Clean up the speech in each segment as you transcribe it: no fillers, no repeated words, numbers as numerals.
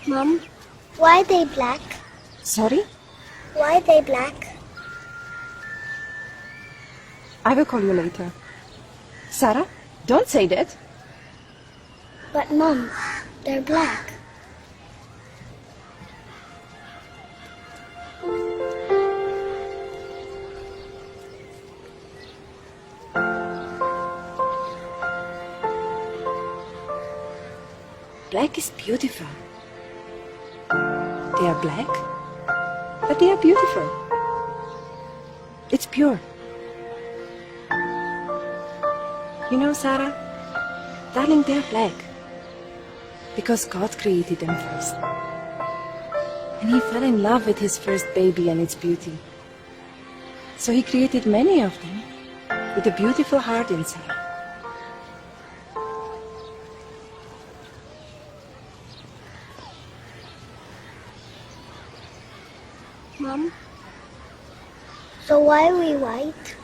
Mom, why are they black? Sorry? Why are they black? I will call you later. Sarah, don't say that. But Mom, they're black. Black is beautiful. They are black, but they are beautiful. It's pure. You know, Sarah, darling, they're black because God created them first. And He fell in love with His first baby and its beauty. So He created many of them with a beautiful heart inside. Mom, so why are we white?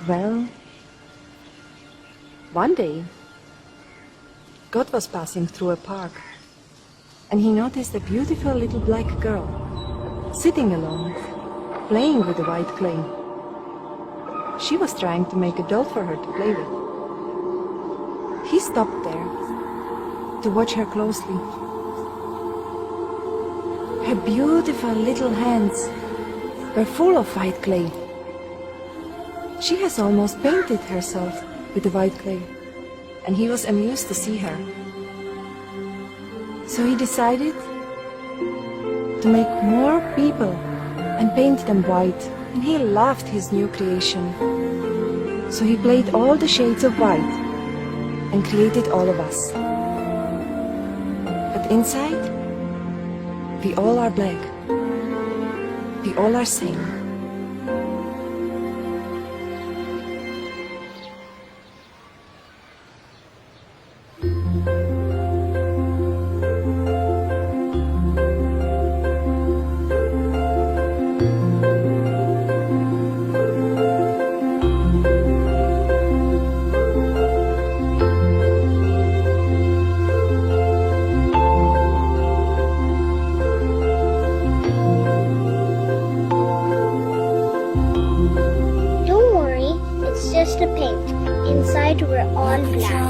Well, one day, God was passing through a park, and He noticed a beautiful little black girl, sitting alone, playing with the white clay. She was trying to make a doll for her to play with. He stopped there to watch her closely. Her beautiful little hands were full of white clay. She has almost painted herself with the white clay, and he was amused to see her. So he decided to make more people and paint them white, and he loved his new creation. So he played all the shades of white and created all of us. But inside, we all are black. We all are same. Don't worry, it's just a paint. Inside we're all black.